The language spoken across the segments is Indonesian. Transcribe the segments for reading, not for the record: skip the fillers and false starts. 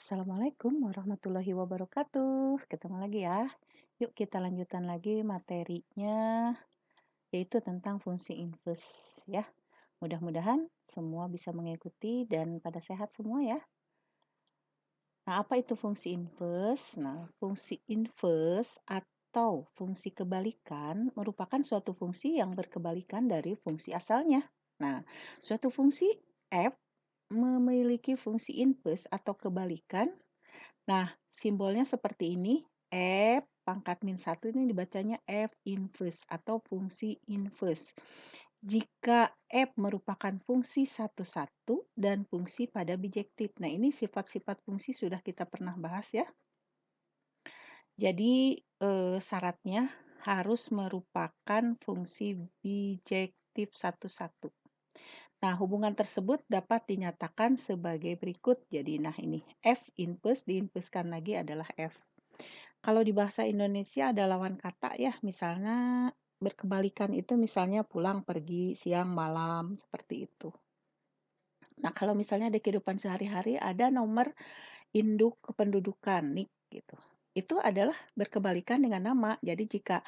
Assalamualaikum warahmatullahi wabarakatuh. Ketemu lagi ya. Yuk kita lanjutkan lagi materinya, yaitu tentang fungsi inverse ya. Mudah-mudahan semua bisa mengikuti dan pada sehat semua ya. Nah, apa itu fungsi inverse? Nah, fungsi inverse atau fungsi kebalikan merupakan suatu fungsi yang berkebalikan dari fungsi asalnya. Nah, suatu fungsi f memiliki fungsi inverse atau kebalikan. Nah, simbolnya seperti ini, F pangkat min 1 ini dibacanya F inverse atau fungsi inverse. Jika F merupakan fungsi satu-satu dan fungsi pada bijektif. Nah, ini sifat-sifat fungsi sudah kita pernah bahas ya. Jadi, syaratnya harus merupakan fungsi bijektif satu-satu. Nah, hubungan tersebut dapat dinyatakan sebagai berikut. Jadi, nah ini F inverse diinverskan lagi adalah F. Kalau di bahasa Indonesia ada lawan kata ya, misalnya berkebalikan itu misalnya pulang, pergi, siang, malam, seperti itu. Nah, kalau misalnya di kehidupan sehari-hari ada nomor induk kependudukan, NIK gitu. Itu adalah berkebalikan dengan nama. Jadi jika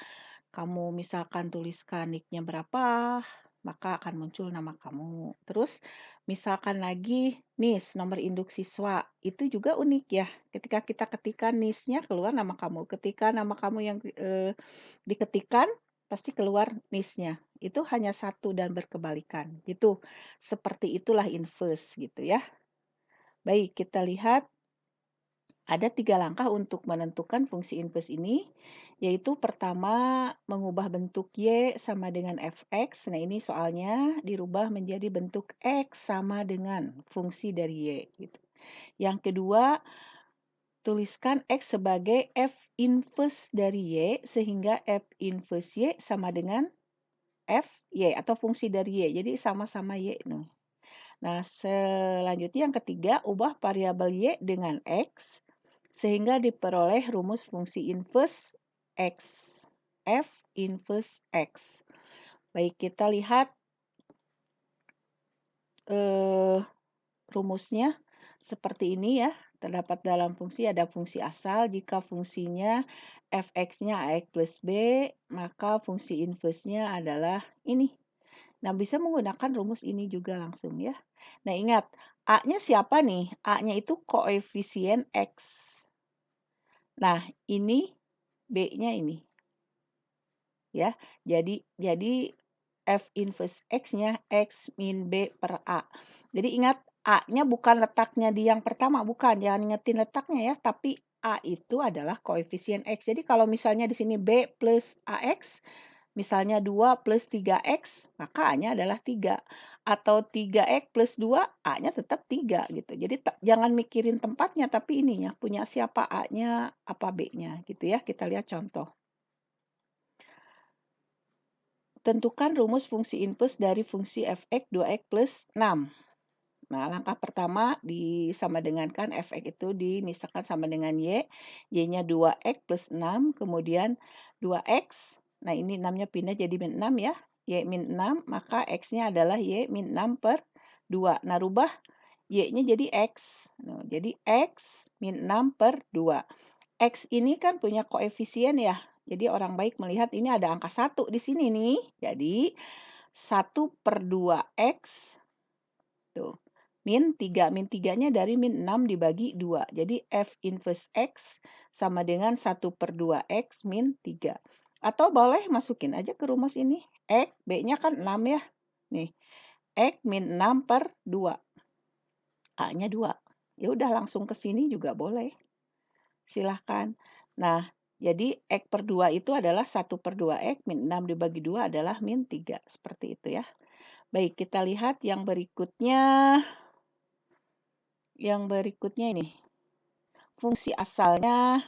kamu misalkan tuliskan NIK-nya berapa, maka akan muncul nama kamu. Terus misalkan lagi NIS, nomor induk siswa, itu juga unik ya. Ketika kita ketikkan NIS-nya keluar nama kamu. Ketika nama kamu yang diketikkan pasti keluar NIS-nya. Itu hanya satu dan berkebalikan. Gitu. Seperti itulah inverse gitu ya. Baik, kita lihat ada 3 langkah untuk menentukan fungsi inverse ini, yaitu pertama mengubah bentuk Y sama dengan Fx. Nah, ini soalnya dirubah menjadi bentuk X sama dengan fungsi dari Y. Gitu. Yang kedua, tuliskan X sebagai F inverse dari Y, sehingga F inverse Y sama dengan F Y atau fungsi dari Y. Jadi sama-sama Y. Nah, selanjutnya yang ketiga, ubah variabel Y dengan X, sehingga diperoleh rumus fungsi inverse X. F inverse X. Baik, kita lihat rumusnya seperti ini ya. Terdapat dalam fungsi ada fungsi asal. Jika fungsinya fx-nya ax plus b, maka fungsi inverse-nya adalah ini. Nah, bisa menggunakan rumus ini juga langsung ya. Nah, ingat, A-nya siapa nih? A-nya itu koefisien X. Nah, ini B-nya ini. Ya, jadi F inverse X-nya X min B per A. Jadi ingat, A-nya bukan letaknya di yang pertama, bukan. Jangan ingetin letaknya ya, tapi A itu adalah koefisien X. Jadi kalau misalnya di sini B plus AX, misalnya 2 plus 3X, maka A-nya adalah 3. Atau 3X plus 2, A-nya tetap 3 gitu. Jadi jangan mikirin tempatnya, tapi ininya, punya siapa A-nya, apa B-nya gitu ya. Kita lihat contoh. Tentukan rumus fungsi inverse dari fungsi fx 2x plus 6. Nah, langkah pertama disama dengankan fx itu dimisalkan sama dengan y. Y-nya 2x plus 6, kemudian 2x. Nah, ini 6-nya pindah jadi min 6 ya. Y min 6, maka x-nya adalah y min 6 per 2. Nah, rubah y-nya jadi x. Nah, jadi x min 6 per 2. X ini kan punya koefisien ya. Jadi orang baik melihat ini ada angka 1 di sini nih. Jadi 1 per 2X tuh. Min 3. Min 3-nya dari min 6 dibagi 2. Jadi F inverse X sama dengan 1 per 2X min 3. Atau boleh masukin aja ke rumus ini. X, B-nya kan 6 ya. Nih, X min 6 per 2. A-nya 2. Ya udah langsung ke sini juga boleh. Silahkan. Nah, jadi X per 2 itu adalah 1 per 2X min 6 dibagi 2 adalah min 3. Seperti itu ya. Baik, kita lihat yang berikutnya. Yang berikutnya ini. Fungsi asalnya,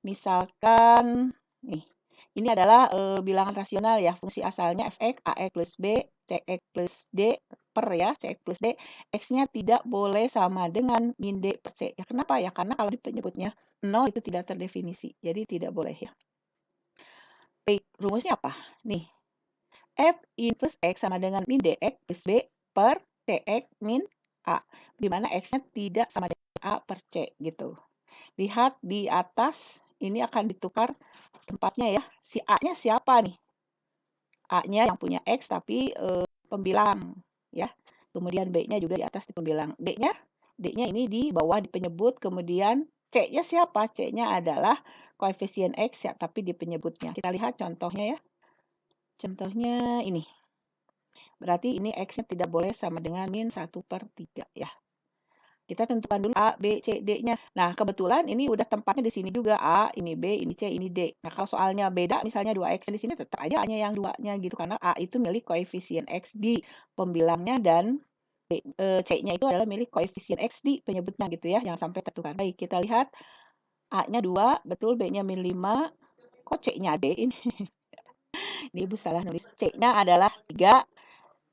misalkan, nih. Ini adalah bilangan rasional ya. Fungsi asalnya fx, ax plus b, cx plus d per ya, cx plus d. X-nya tidak boleh sama dengan min d per c. Ya, kenapa ya? Karena kalau penyebutnya 0 itu tidak terdefinisi. Jadi tidak boleh ya. Baik, rumusnya apa? Nih, F inverse X sama dengan min dx plus B per Cx min A. Di mana X-nya tidak sama dengan A per C gitu. Lihat di atas ini akan ditukar tempatnya ya. Si A-nya siapa nih? A-nya yang punya X tapi pembilang ya. Kemudian B-nya juga di atas di pembilang. D-nya ini di bawah di penyebut. Kemudian C-nya siapa? C-nya adalah koefisien X ya, tapi di penyebutnya. Kita lihat contohnya ya. Contohnya ini. Berarti ini X-nya tidak boleh sama dengan min 1/3 ya. Kita tentukan dulu A, B, C, D-nya. Nah, kebetulan ini udah tempatnya di sini juga. A, ini B, ini C, ini D. Nah, kalau soalnya beda, misalnya 2X di sini tetap aja A-nya yang 2-nya gitu. Karena A itu milik koefisien X di pembilangnya dan C-nya itu adalah milik koefisien X di penyebutnya gitu ya. Jangan sampai tertukar. Baik, kita lihat A-nya 2, betul, B-nya min 5. Kok C-nya D ini? Ini Ibu salah nulis. C-nya adalah 3,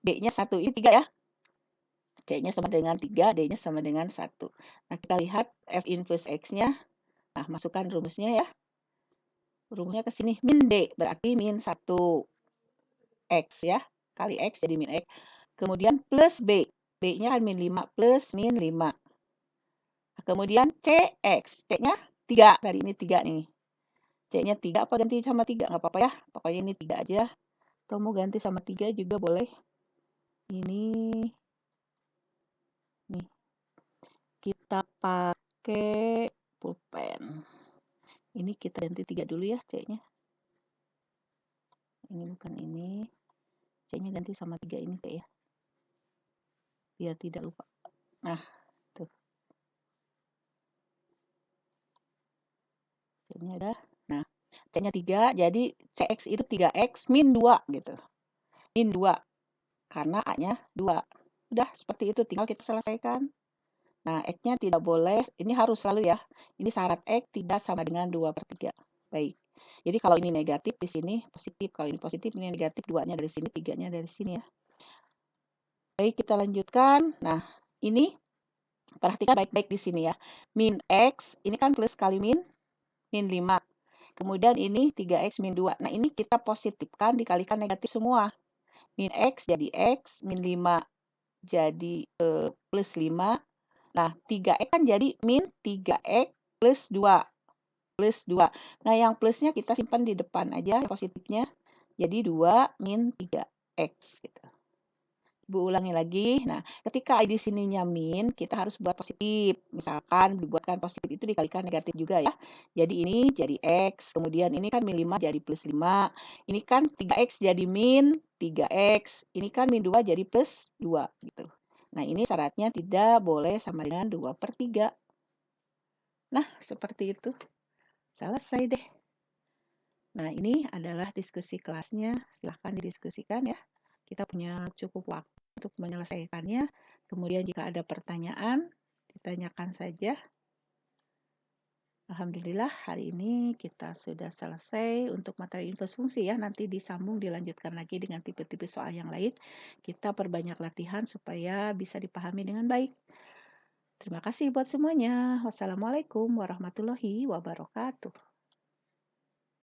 D-nya 1. Ini 3 ya. C-nya sama dengan 3, D-nya sama dengan 1. Nah, kita lihat F inverse X-nya. Nah, masukkan rumusnya ya. Rumusnya ke sini. Min D berarti min 1 X ya. Kali X jadi min X. Kemudian plus B. B-nya kan min 5 plus min 5. Kemudian CX. C-nya 3. Tadi ini 3 nih. C-nya 3 apa ganti sama 3? Nggak apa-apa ya. Pokoknya ini 3 aja. Atau mau ganti sama 3 juga boleh. Ini nih. Kita pakai pulpen. Ini kita ganti 3 dulu ya C-nya. Ini bukan ini. C-nya ganti sama 3 ini kayak ya. Biar tidak lupa. Nah, tuh. C-nya udah. Nah, C-nya 3, jadi CX itu 3X min 2 gitu. Min 2. Karena A-nya 2. Udah, seperti itu. Tinggal kita selesaikan. Nah, X-nya tidak boleh. Ini harus selalu ya. Ini syarat X tidak sama dengan 2/3. Baik. Jadi kalau ini negatif, di sini positif. Kalau ini positif, ini negatif. 2-nya dari sini, 3-nya dari sini ya. Baik, kita lanjutkan. Nah, ini perhatikan baik-baik di sini ya. Min X, ini kan plus kali min 5. Kemudian ini 3X min 2. Nah, ini kita positifkan dikalikan negatif semua. Min X jadi X, min 5 jadi plus 5. Nah, 3X kan jadi min 3X plus 2. Plus 2. Nah, yang plusnya kita simpan di depan aja, positifnya. Jadi 2 min 3X gitu. Ibu ulangi lagi. Nah, ketika di sininya min, kita harus buat positif. Misalkan dibuatkan positif itu dikalikan negatif juga ya. Jadi ini jadi X. Kemudian ini kan min 5 jadi plus 5. Ini kan 3X jadi min 3X. Ini kan min 2 jadi plus 2 gitu. Nah, ini syaratnya tidak boleh sama dengan 2/3. Nah, seperti itu. Selesai deh. Nah, ini adalah diskusi kelasnya. Silahkan didiskusikan ya. Kita punya cukup waktu untuk menyelesaikannya. Kemudian jika ada pertanyaan, ditanyakan saja. Alhamdulillah hari ini kita sudah selesai untuk materi inverse fungsi ya. Nanti disambung dilanjutkan lagi dengan tipe-tipe soal yang lain. Kita perbanyak latihan supaya bisa dipahami dengan baik. Terima kasih buat semuanya. Wassalamualaikum warahmatullahi wabarakatuh.